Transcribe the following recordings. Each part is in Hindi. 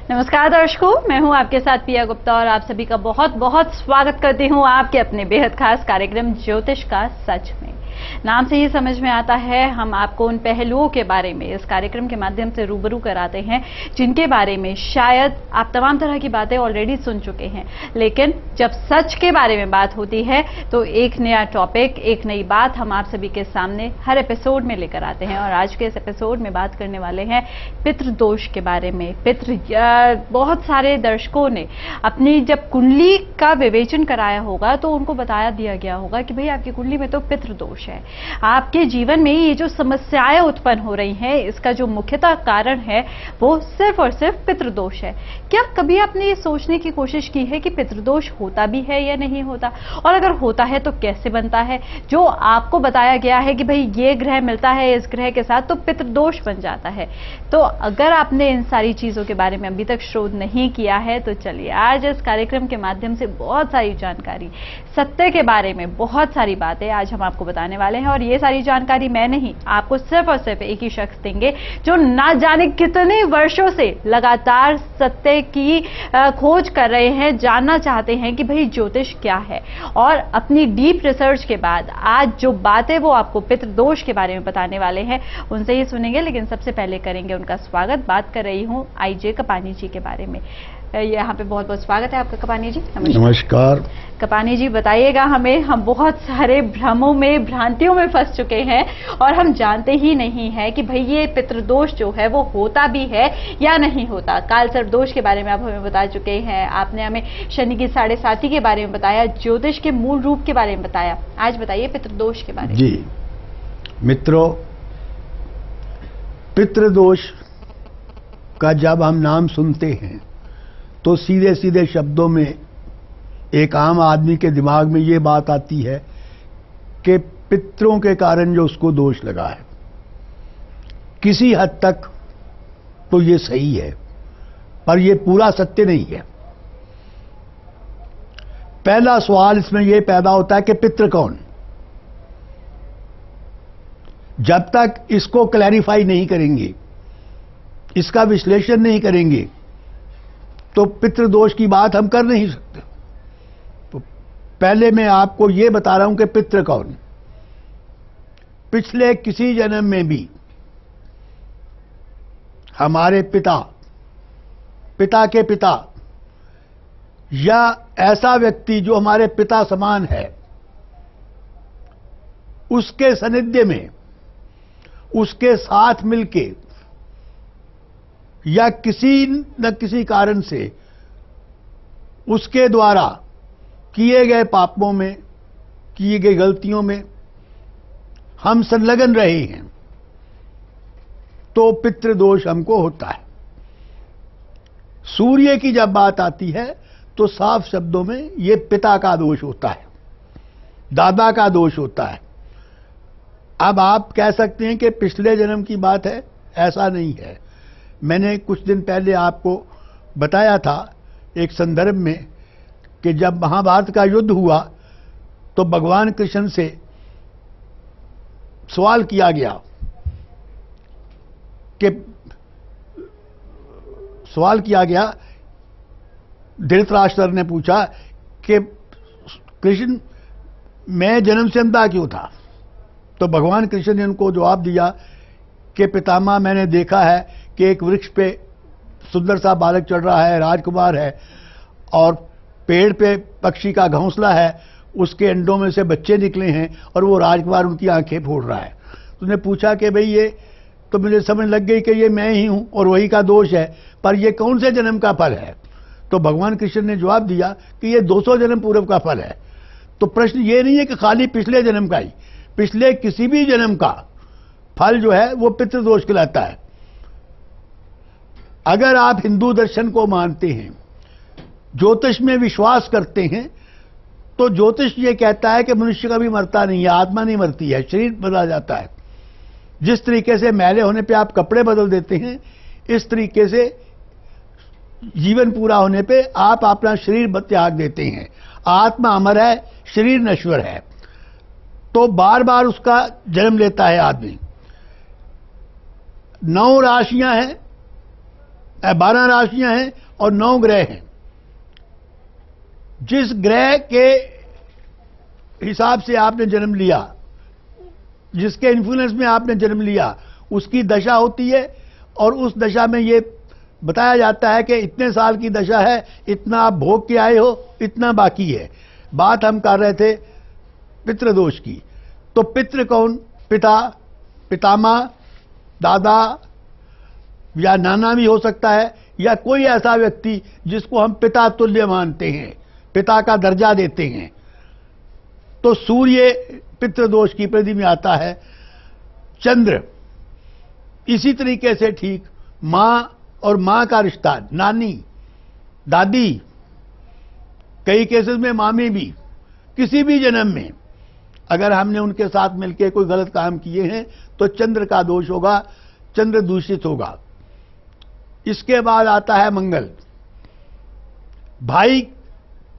नमस्कार दर्शकों, मैं हूं आपके साथ पिया गुप्ता और आप सभी का बहुत बहुत स्वागत करती हूं आपके अपने बेहद खास कार्यक्रम ज्योतिष का सच में। नाम से ही समझ में आता है, हम आपको उन पहलुओं के बारे में इस कार्यक्रम के माध्यम से रूबरू कराते हैं जिनके बारे में शायद आप तमाम तरह की बातें ऑलरेडी सुन चुके हैं, लेकिन जब सच के बारे में बात होती है तो एक नया टॉपिक, एक नई बात हम आप सभी के सामने हर एपिसोड में लेकर आते हैं। और आज के इस एपिसोड में बात करने वाले हैं पितृदोष के बारे में। बहुत सारे दर्शकों ने अपनी जब कुंडली का विवेचन कराया होगा तो उनको बताया दिया गया होगा कि भाई आपकी कुंडली में तो पितृदोष है। आपके जीवन में ये जो समस्याएं उत्पन्न हो रही हैं, इसका जो मुख्यतः कारण है वो सिर्फ और सिर्फ पितृदोष है। क्या कभी आपने ये सोचने की कोशिश की है कि पितृदोष होता भी है या नहीं होता, और अगर होता है तो कैसे बनता है? जो आपको बताया गया है कि भाई ये ग्रह मिलता है इस ग्रह के साथ तो पितृदोष बन जाता है। तो अगर आपने इन सारी चीजों के बारे में अभी तक शोध नहीं किया है तो चलिए आज इस कार्यक्रम के माध्यम से बहुत सारी जानकारी, सत्य के बारे में बहुत सारी बातें आज हम आपको बताने वाले हैं। और ये सारी जानकारी मैं नहीं, आपको सिर्फ और सिर्फ एक ही शख्स देंगे जो ना जाने कितने वर्षों से लगातार सत्य की खोज कर रहे हैं, जानना चाहते हैं कि भाई ज्योतिष क्या है। और अपनी डीप रिसर्च के बाद आज जो बातें वो आपको पितृदोष के बारे में बताने वाले हैं उनसे ही सुनेंगे। लेकिन सबसे पहले करेंगे उनका स्वागत। बात कर रही हूं आईजे कपानी जी के बारे में। यहाँ पे बहुत बहुत स्वागत है आपका कपानी जी। नमस्कार कपानी जी, बताइएगा हमें, हम बहुत सारे भ्रमों में, भ्रांतियों में फंस चुके हैं और हम जानते ही नहीं है कि भाई ये पितृदोष जो है वो होता भी है या नहीं होता। काल सर्प दोष के बारे में आप हमें बता चुके हैं, आपने हमें शनि की 7.5 के बारे में बताया, ज्योतिष के मूल रूप के बारे में बताया। आज बताइए पितृदोष के बारे में। जी मित्रों, पितृदोष का जब हम नाम सुनते हैं तो सीधे सीधे शब्दों में एक आम आदमी के दिमाग में ये बात आती है कि पितरों के कारण जो उसको दोष लगा है। किसी हद तक तो ये सही है, पर ये पूरा सत्य नहीं है। पहला सवाल इसमें यह पैदा होता है कि पितृ कौन? जब तक इसको क्लैरिफाई नहीं करेंगे, इसका विश्लेषण नहीं करेंगे, तो पितृदोष की बात हम कर नहीं सकते। तो पहले मैं आपको यह बता रहा हूं कि पितृ कौन। पिछले किसी जन्म में भी हमारे पिता, पिता के पिता या ऐसा व्यक्ति जो हमारे पिता समान है, उसके सानिध्य में, उसके साथ मिलके या किसी न किसी कारण से उसके द्वारा किए गए पापों में, किए गए गलतियों में हम संलग्न रहे हैं, तो पितृदोष हमको होता है। सूर्य की जब बात आती है तो साफ शब्दों में यह पिता का दोष होता है, दादा का दोष होता है। अब आप कह सकते हैं कि पिछले जन्म की बात है, ऐसा नहीं है। मैंने कुछ दिन पहले आपको बताया था एक संदर्भ में कि जब महाभारत का युद्ध हुआ तो भगवान कृष्ण से सवाल किया गया कि धृतराष्ट्र ने पूछा कि कृष्ण, मैं जन्म से अंधा क्यों था? तो भगवान कृष्ण ने उनको जवाब दिया कि पितामह, मैंने देखा है कि एक वृक्ष पे सुंदर सा बालक चढ़ रहा है, राजकुमार है, और पेड़ पे पक्षी का घोंसला है, उसके अंडों में से बच्चे निकले हैं और वो राजकुमार उनकी आंखें फोड़ रहा है। तो उसने पूछा कि भाई ये तो मुझे समझ लग गई कि ये मैं ही हूं और वही का दोष है, पर ये कौन से जन्म का फल है? तो भगवान कृष्ण ने जवाब दिया कि ये 200 जन्म पूर्व का फल है। तो प्रश्न ये नहीं है कि खाली पिछले जन्म का ही, पिछले किसी भी जन्म का फल जो है वो पितृदोष कहलाता है। अगर आप हिंदू दर्शन को मानते हैं, ज्योतिष में विश्वास करते हैं, तो ज्योतिष ये कहता है कि मनुष्य कभी मरता नहीं है, आत्मा नहीं मरती है, शरीर बदला जाता है। जिस तरीके से मैले होने पे आप कपड़े बदल देते हैं, इस तरीके से जीवन पूरा होने पे आप अपना शरीर त्याग देते हैं। आत्मा अमर है, शरीर नश्वर है, तो बार बार उसका जन्म लेता है आदमी। 9 राशियां हैं, 12 राशियां हैं और 9 ग्रह हैं। जिस ग्रह के हिसाब से आपने जन्म लिया, जिसके इन्फ्लुएंस में आपने जन्म लिया, उसकी दशा होती है और उस दशा में ये बताया जाता है कि इतने साल की दशा है, इतना आप भोग के आए हो, इतना बाकी है। बात हम कर रहे थे पितृदोष की। तो पितृ कौन? पिता, पितामह, दादा या नाना भी हो सकता है, या कोई ऐसा व्यक्ति जिसको हम पिता तुल्य मानते हैं, पिता का दर्जा देते हैं। तो सूर्य पितृदोष की परिधि में आता है। चंद्र इसी तरीके से ठीक। मां और मां का रिश्ता, नानी, दादी, कई केसेस में मामी भी, किसी भी जन्म में अगर हमने उनके साथ मिलकर कोई गलत काम किए हैं तो चंद्र का दोष होगा, चंद्र दूषित होगा। इसके बाद आता है मंगल। भाई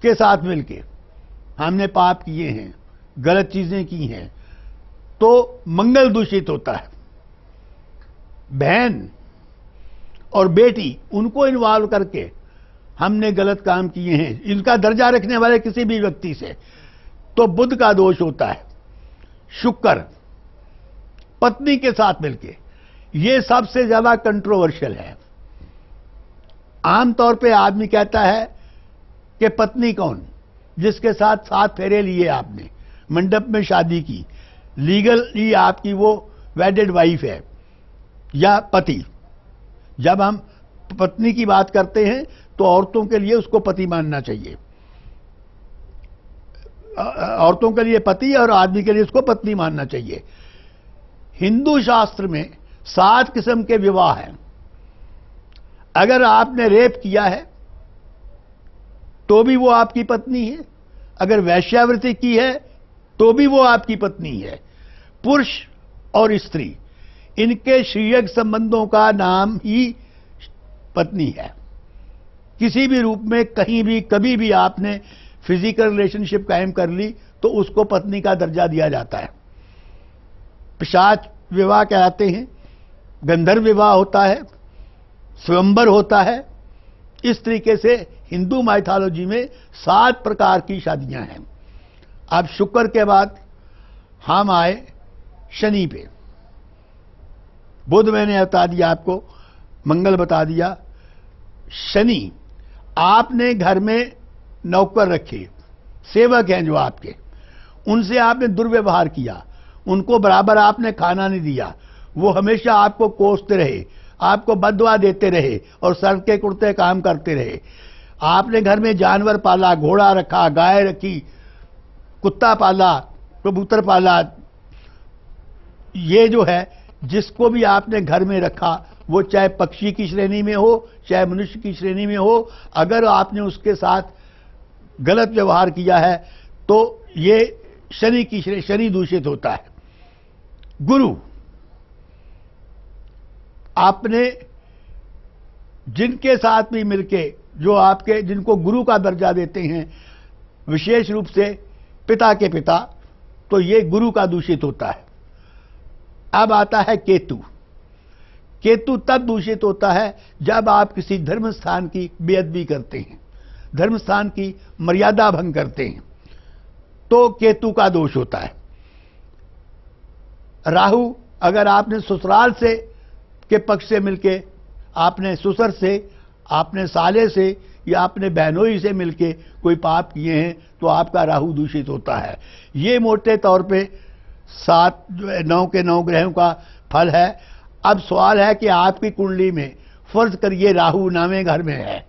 के साथ मिलके हमने पाप किए हैं, गलत चीजें की हैं, तो मंगल दूषित होता है। बहन और बेटी, उनको इन्वॉल्व करके हमने गलत काम किए हैं, इनका दर्जा रखने वाले किसी भी व्यक्ति से, तो बुध का दोष होता है। शुक्र, पत्नी के साथ मिलके, ये सबसे ज्यादा कंट्रोवर्शियल है। आमतौर पे आदमी कहता है कि पत्नी कौन? जिसके साथ 7 फेरे लिए आपने, मंडप में शादी की, लीगली आपकी वो वेडेड वाइफ है, या पति। जब हम पत्नी की बात करते हैं तो औरतों के लिए उसको पति मानना चाहिए। औरतों के लिए पति और आदमी के लिए उसको पत्नी मानना चाहिए। हिंदू शास्त्र में 7 किस्म के विवाह हैं। अगर आपने रेप किया है तो भी वो आपकी पत्नी है, अगर वैश्यावृत्ति की है तो भी वो आपकी पत्नी है। पुरुष और स्त्री, इनके शारीरिक संबंधों का नाम ही पत्नी है। किसी भी रूप में, कहीं भी, कभी भी आपने फिजिकल रिलेशनशिप कायम कर ली तो उसको पत्नी का दर्जा दिया जाता है। पिशाच विवाह कहलाते हैं, गंधर्व विवाह होता है, स्वयंवर होता है। इस तरीके से हिंदू माइथोलॉजी में 7 प्रकार की शादियां हैं। अब शुक्र के बाद हम आए शनि पे। बुध मैंने बता दिया आपको, मंगल बता दिया। शनि, आपने घर में नौकर रखे, सेवक हैं जो आपके, उनसे आपने दुर्व्यवहार किया, उनको बराबर आपने खाना नहीं दिया, वो हमेशा आपको कोसते रहे, आपको बददुआ देते रहे और सर के कुर्ते काम करते रहे। आपने घर में जानवर पाला, घोड़ा रखा, गाय रखी, कुत्ता पाला, कबूतर पाला, ये जो है जिसको भी आपने घर में रखा, वो चाहे पक्षी की श्रेणी में हो चाहे मनुष्य की श्रेणी में हो, अगर आपने उसके साथ गलत व्यवहार किया है तो ये शनि की शनि दूषित होता है। गुरु, आपने जिनके साथ भी मिलके, जो आपके, जिनको गुरु का दर्जा देते हैं, विशेष रूप से पिता के पिता, तो ये गुरु का दूषित होता है। अब आता है केतु। केतु तब दूषित होता है जब आप किसी धर्म स्थान की बेअदबी करते हैं, धर्म स्थान की मर्यादा भंग करते हैं, तो केतु का दोष होता है। राहु, अगर आपने ससुराल से के पक्ष से मिलके, आपने ससुर से, आपने साले से या आपने बहनोई से मिलके कोई पाप किए हैं तो आपका राहु दूषित होता है। ये मोटे तौर पे 7 9 के 9 ग्रहों का फल है। अब सवाल है कि आपकी कुंडली में फर्ज करिए राहु नामे घर में है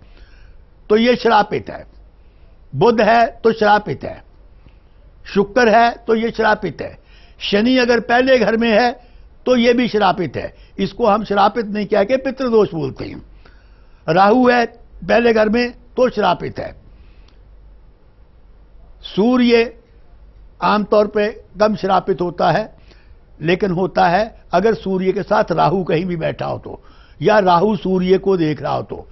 तो ये श्रापित है, बुध है तो श्रापित है, शुक्र है तो ये श्रापित है, शनि अगर पहले घर में है तो ये भी श्रापित है। इसको हम श्रापित नहीं कह के पितृदोष बोलते हैं। राहु है पहले घर में तो श्रापित है। सूर्य आमतौर पे कम श्रापित होता है, लेकिन होता है अगर सूर्य के साथ राहु कहीं भी बैठा हो तो, या राहु सूर्य को देख रहा हो तो।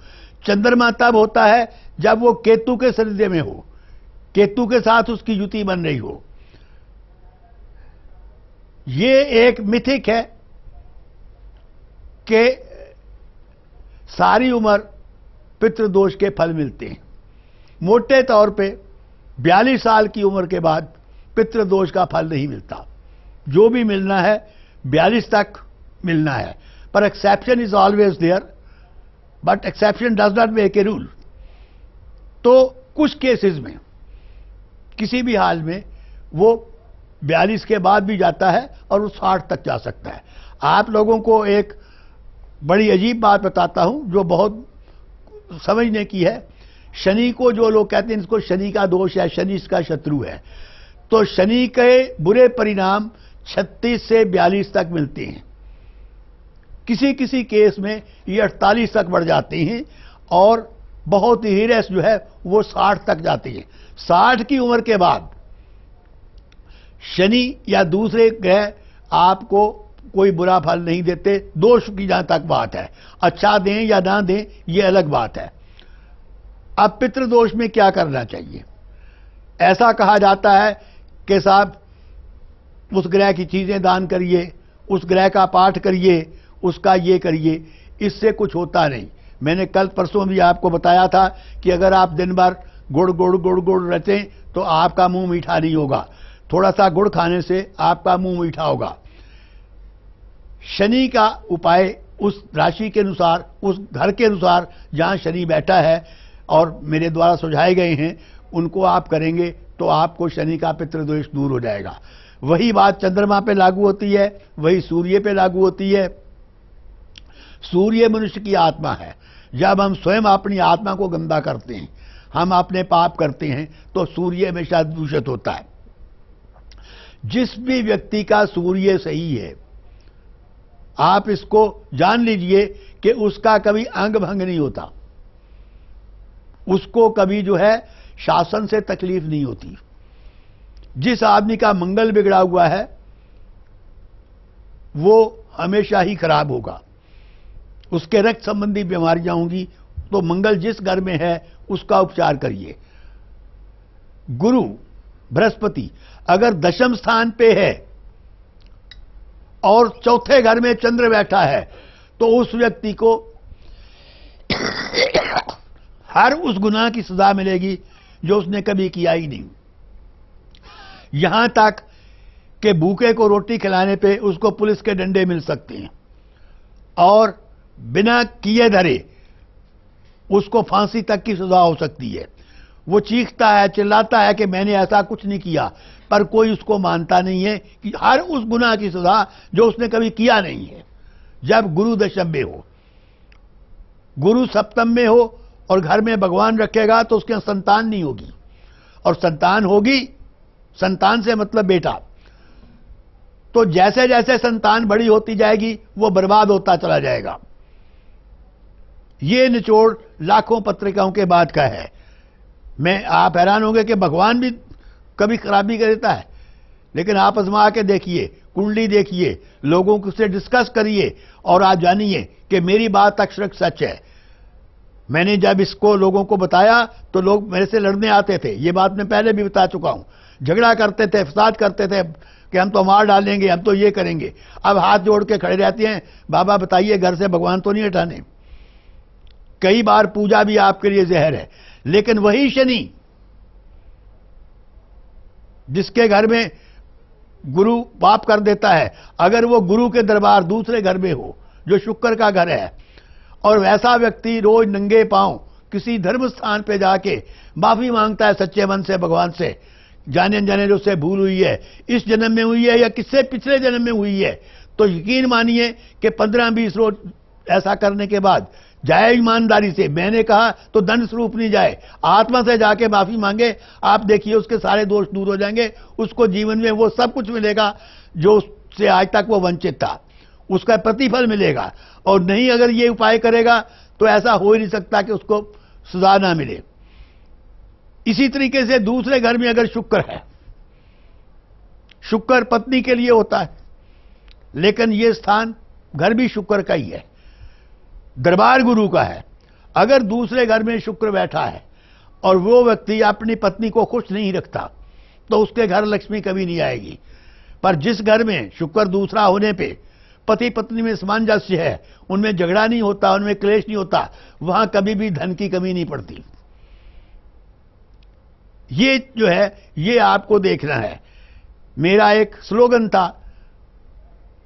चंद्रमा तब होता है जब वो केतु के सरिदे में हो, केतु के साथ उसकी युति बन रही हो। ये एक मिथिक है कि सारी उम्र पितृदोष के फल मिलते हैं। मोटे तौर पे 42 साल की उम्र के बाद पितृदोष का फल नहीं मिलता। जो भी मिलना है 42 तक मिलना है, पर exception is always there, but exception does not make a rule. तो कुछ केसेस में किसी भी हाल में वो 42 के बाद भी जाता है और वो 60 तक जा सकता है। आप लोगों को एक बड़ी अजीब बात बताता हूं जो बहुत समझने की है। शनि को जो लोग कहते हैं इसको शनि का दोष है, शनि इसका शत्रु है, तो शनि के बुरे परिणाम 36 से 42 तक मिलते हैं। किसी किसी केस में ये 48 तक बढ़ जाते हैं और बहुत ही हीरेस जो है वो 60 तक जाती है। 60 की उम्र के बाद शनि या दूसरे ग्रह आपको कोई बुरा फल नहीं देते, दोष की जहां तक बात है। अच्छा दें या ना दें ये अलग बात है। अब पितृदोष में क्या करना चाहिए? ऐसा कहा जाता है कि साहब उस ग्रह की चीजें दान करिए, उस ग्रह का पाठ करिए, उसका ये करिए, इससे कुछ होता नहीं। मैंने कल परसों भी आपको बताया था कि अगर आप दिन भर गुड़ गुड़ गुड़ गुड़ रचें तो आपका मुंह मीठा नहीं होगा। थोड़ा सा गुड़ खाने से आपका मुंह मीठा होगा। शनि का उपाय उस राशि के अनुसार, उस घर के अनुसार जहां शनि बैठा है और मेरे द्वारा सुझाए गए हैं उनको आप करेंगे तो आपको शनि का पितृदोष दूर हो जाएगा। वही बात चंद्रमा पे लागू होती है, वही सूर्य पे लागू होती है। सूर्य मनुष्य की आत्मा है। जब हम स्वयं अपनी आत्मा को गंदा करते हैं, हम अपने पाप करते हैं, तो सूर्य हमेशा दूषित होता है। जिस भी व्यक्ति का सूर्य सही है, आप इसको जान लीजिए कि उसका कभी अंग भंग नहीं होता, उसको कभी जो है शासन से तकलीफ नहीं होती। जिस आदमी का मंगल बिगड़ा हुआ है वो हमेशा ही खराब होगा, उसके रक्त संबंधी बीमारियां होंगी। तो मंगल जिस घर में है उसका उपचार करिए। गुरु बृहस्पति अगर दशम स्थान पे है और चौथे घर में चंद्र बैठा है तो उस व्यक्ति को हर उस गुनाह की सजा मिलेगी जो उसने कभी किया ही नहीं। यहां तक कि भूखे को रोटी खिलाने पे उसको पुलिस के डंडे मिल सकते हैं और बिना किए धरे उसको फांसी तक की सजा हो सकती है। वो चीखता है, चिल्लाता है कि मैंने ऐसा कुछ नहीं किया, पर कोई उसको मानता नहीं है कि हर उस गुनाह की सजा जो उसने कभी किया नहीं है। जब गुरु दशम में हो, गुरु सप्तम में हो और घर में भगवान रखेगा तो उसके संतान नहीं होगी, और संतान होगी, संतान से मतलब बेटा, तो जैसे जैसे संतान बड़ी होती जाएगी वो बर्बाद होता चला जाएगा। ये निचोड़ लाखों पत्रिकाओं के बाद का है। मैं आप हैरान होंगे कि भगवान भी कभी खराबी कर देता है, लेकिन आप आजमा के देखिए, कुंडली देखिए, लोगों से डिस्कस करिए और आप जानिए कि मेरी बात अक्षरशः सच है। मैंने जब इसको लोगों को बताया तो लोग मेरे से लड़ने आते थे। ये बात मैं पहले भी बता चुका हूं। झगड़ा करते थे, फसाद करते थे कि हम तो मार डालेंगे, हम तो ये करेंगे। अब हाथ जोड़ के खड़े रहते हैं, बाबा बताइए घर से भगवान तो नहीं हटाने। कई बार पूजा भी आपके लिए जहर है, लेकिन वही शनि जिसके घर में गुरु पाप कर देता है, अगर वो गुरु के दरबार दूसरे घर में हो जो शुक्र का घर है, और वैसा व्यक्ति रोज नंगे पांव किसी धर्म स्थान पे जाके माफी मांगता है सच्चे मन से भगवान से, जाने अनजाने जो उससे भूल हुई है, इस जन्म में हुई है या किससे पिछले जन्म में हुई है, तो यकीन मानिए कि 15-20 रोज ऐसा करने के बाद जाए ईमानदारी से, मैंने कहा तो दंड स्वरूप नहीं जाए, आत्मा से जाके माफी मांगे, आप देखिए उसके सारे दोष दूर हो जाएंगे। उसको जीवन में वो सब कुछ मिलेगा जो उससे आज तक वो वंचित था, उसका प्रतिफल मिलेगा। और नहीं अगर ये उपाय करेगा तो ऐसा हो ही नहीं सकता कि उसको सजा ना मिले। इसी तरीके से दूसरे घर में अगर शुक्र है, शुक्र पत्नी के लिए होता है, लेकिन ये स्थान घर भी शुक्र का ही है, दरबार गुरु का है। अगर दूसरे घर में शुक्र बैठा है और वो व्यक्ति अपनी पत्नी को खुश नहीं रखता तो उसके घर लक्ष्मी कभी नहीं आएगी। पर जिस घर में शुक्र दूसरा होने पे पति पत्नी में सामंजस्य है, उनमें झगड़ा नहीं होता, उनमें क्लेश नहीं होता, वहां कभी भी धन की कमी नहीं पड़ती। ये जो है ये आपको देखना है। मेरा एक स्लोगन था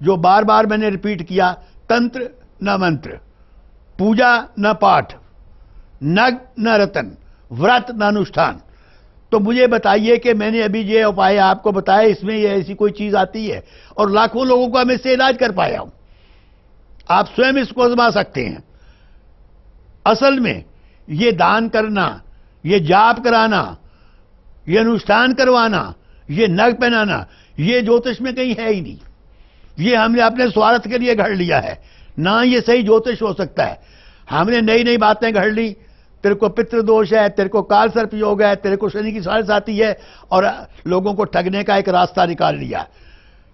जो बार बार मैंने रिपीट किया, तंत्र न मंत्र, पूजा न पाठ, नग न रतन, व्रत न अनुष्ठान। तो मुझे बताइए कि मैंने अभी ये उपाय आपको बताया, इसमें ये ऐसी कोई चीज आती है? और लाखों लोगों का मैं इससे इलाज कर पाया हूं। आप स्वयं इसको आजमा सकते हैं। असल में ये दान करना, ये जाप कराना, ये अनुष्ठान करवाना, ये नग पहनाना, ये ज्योतिष में कहीं है ही नहीं। ये हमने अपने स्वार्थ के लिए घड़ लिया है, ना ये सही ज्योतिष हो सकता है। हमने नई नई बातें घड़ ली, तेरे को पितृदोष है, तेरे को काल सर्प योग है, तेरे को शनि की साढ़े साथी है, और लोगों को ठगने का एक रास्ता निकाल लिया।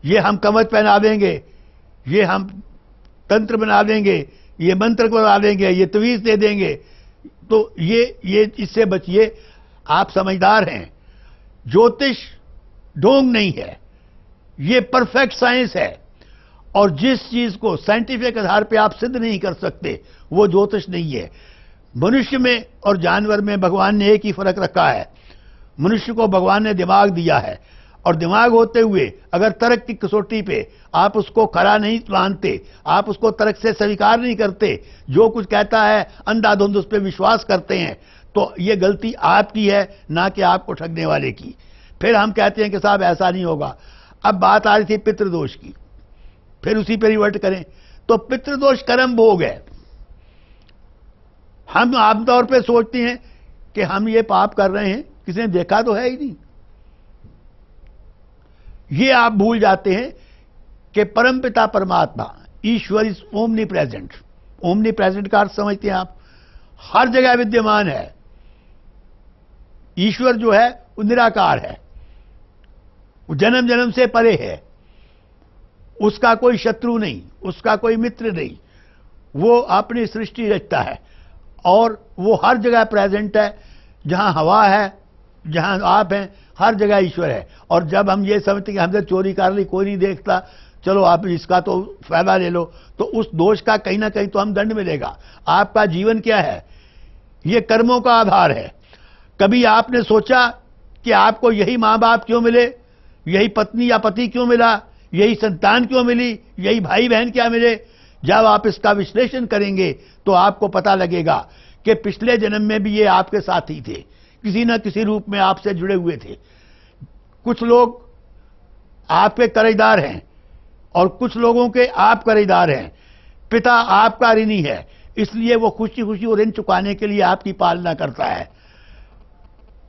ये हम कवच पहना देंगे, ये हम तंत्र बना देंगे, ये मंत्र बना देंगे, ये तवीज दे देंगे। तो ये इससे बचिए। आप समझदार हैं। ज्योतिष ढोंग नहीं है, ये परफेक्ट साइंस है। और जिस चीज को साइंटिफिक आधार पे आप सिद्ध नहीं कर सकते वो ज्योतिष नहीं है। मनुष्य में और जानवर में भगवान ने एक ही फर्क रखा है। मनुष्य को भगवान ने दिमाग दिया है, और दिमाग होते हुए अगर तर्क की कसौटी पे आप उसको खरा नहीं मानते, आप उसको तर्क से स्वीकार नहीं करते, जो कुछ कहता है अंधाधुंध उस पर विश्वास करते हैं, तो ये गलती आपकी है, ना कि आपको ठगने वाले की। फिर हम कहते हैं कि साहब ऐसा नहीं होगा। अब बात आ रही थी पितृदोष की, फिर उसी पर रिवर्ट करें तो पितृदोष कर्म भोग है। हम आमतौर पे सोचते हैं कि हम ये पाप कर रहे हैं, किसी ने देखा तो है ही नहीं। ये आप भूल जाते हैं कि परमपिता परमात्मा ईश्वर is omnipresent. Omnipresent का अर्थ समझते हैं आप? हर जगह विद्यमान है। ईश्वर जो है वो निराकार है, वो जन्म जन्म से परे है, उसका कोई शत्रु नहीं, उसका कोई मित्र नहीं। वो अपनी सृष्टि रचता है और वो हर जगह प्रेजेंट है। जहां हवा है, जहां आप हैं, हर जगह ईश्वर है। और जब हम ये समझते कि हमसे चोरी कर ली, कोई नहीं देखता, चलो आप इसका तो फायदा ले लो, तो उस दोष का कहीं ना कहीं तो हम दंड मिलेगा। आपका जीवन क्या है? ये कर्मों का आधार है। कभी आपने सोचा कि आपको यही मां बाप क्यों मिले, यही पत्नी या पति क्यों मिला, यही संतान क्यों मिली, यही भाई बहन क्या मिले? जब आप इसका विश्लेषण करेंगे तो आपको पता लगेगा कि पिछले जन्म में भी ये आपके साथी थे, किसी न किसी रूप में आपसे जुड़े हुए थे। कुछ लोग आपके कर्जदार हैं और कुछ लोगों के आप कर्जदार हैं। पिता आपका ऋणी है, इसलिए वो खुशी खुशी वो ऋण चुकाने के लिए आपकी पालना करता है।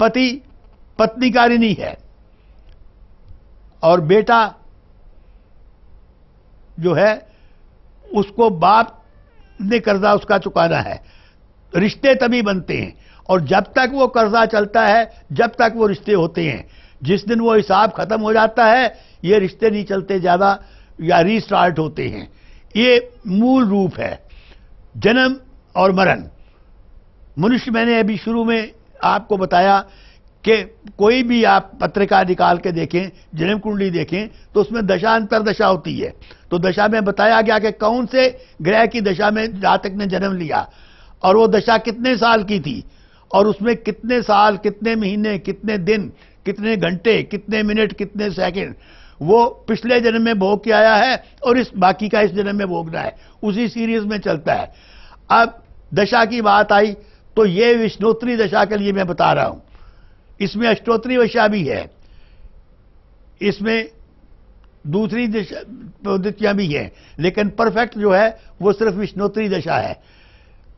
पति पत्नी का ऋणी है और बेटा जो है उसको बाप ने कर्जा उसका चुकाना है। रिश्ते तभी बनते हैं, और जब तक वो कर्जा चलता है, जब तक वो रिश्ते होते हैं। जिस दिन वो हिसाब खत्म हो जाता है, ये रिश्ते नहीं चलते ज्यादा या रीस्टार्ट होते हैं। ये मूल रूप है जन्म और मरण। मनुष्य, मैंने अभी शुरू में आपको बताया कि कोई भी आप पत्रिका निकाल के देखें, जन्म कुंडली देखें, तो उसमें दशा अंतर दशा होती है। तो दशा में बताया गया कि कौन से ग्रह की दशा में जातक ने जन्म लिया और वो दशा कितने साल की थी, और उसमें कितने साल, कितने महीने, कितने दिन, कितने घंटे, कितने मिनट, कितने सेकंड वो पिछले जन्म में भोग के आया है, और इस बाकी का इस जन्म में भोगना है। उसी सीरीज में चलता है। अब दशा की बात आई तो ये विष्णोत्री दशा के लिए मैं बता रहा हूं। इसमें अष्टोत्री दशा भी है, इसमें दूसरी दशा पद्धतियां भी हैं, लेकिन परफेक्ट जो है वो सिर्फ विष्णोत्री दशा है।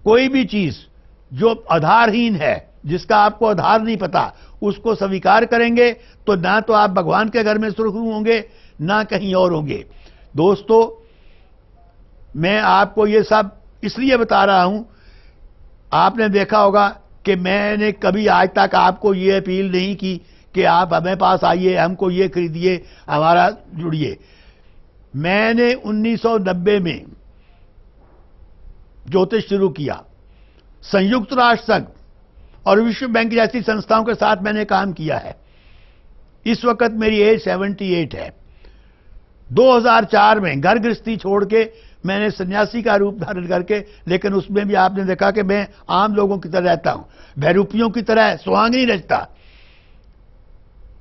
कोई भी चीज जो आधारहीन है, जिसका आपको आधार नहीं पता, उसको स्वीकार करेंगे तो ना तो आप भगवान के घर में सुरक्षित होंगे, ना कहीं और होंगे। दोस्तों, मैं आपको ये सब इसलिए बता रहा हूं, आपने देखा होगा कि मैंने कभी आज तक आपको ये अपील नहीं की कि आप हमें पास आइए, हमको ये खरीदिए, हमारा जुड़िए। मैंने 1990 में ज्योतिष शुरू किया। संयुक्त राष्ट्र संघ और विश्व बैंक जैसी संस्थाओं के साथ मैंने काम किया है। इस वक्त मेरी एज 78 है। 2004 में घर गृहस्थी छोड़ के मैंने सन्यासी का रूप धारण करके, लेकिन उसमें भी आपने देखा कि मैं आम लोगों की तरह रहता हूं, बहरूपियों की तरह सुहाग नहीं रचता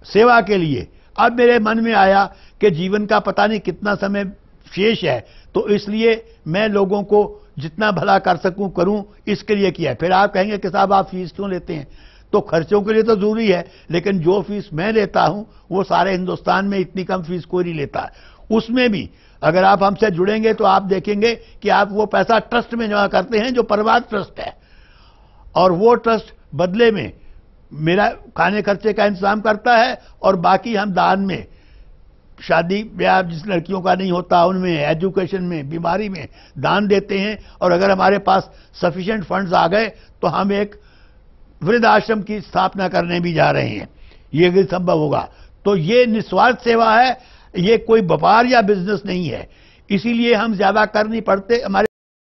सेवा के लिए। अब मेरे मन में आया कि जीवन का पता नहीं कितना समय शेष है, तो इसलिए मैं लोगों को जितना भला कर सकूं करूं, इसके लिए किया। फिर आप कहेंगे कि साहब आप फीस क्यों लेते हैं? तो खर्चों के लिए तो जरूरी है, लेकिन जो फीस मैं लेता हूं वो सारे हिंदुस्तान में इतनी कम फीस कोई नहीं लेता। उसमें भी अगर आप हमसे जुड़ेंगे तो आप देखेंगे कि आप वो पैसा ट्रस्ट में जमा करते हैं जो परिवार ट्रस्ट है, और वो ट्रस्ट बदले में मेरा खाने खर्चे का इंतजाम करता है, और बाकी हम दान में, शादी ब्याह जिस लड़कियों का नहीं होता उनमें, एजुकेशन में, बीमारी में दान देते हैं। और अगर हमारे पास सफिशिएंट फंड्स आ गए तो हम एक वृद्ध आश्रम की स्थापना करने भी जा रहे हैं, ये भी संभव होगा। तो ये निस्वार्थ सेवा है, ये कोई व्यापार या बिजनेस नहीं है, इसीलिए हम ज्यादा कर नहीं पड़ते। हमारे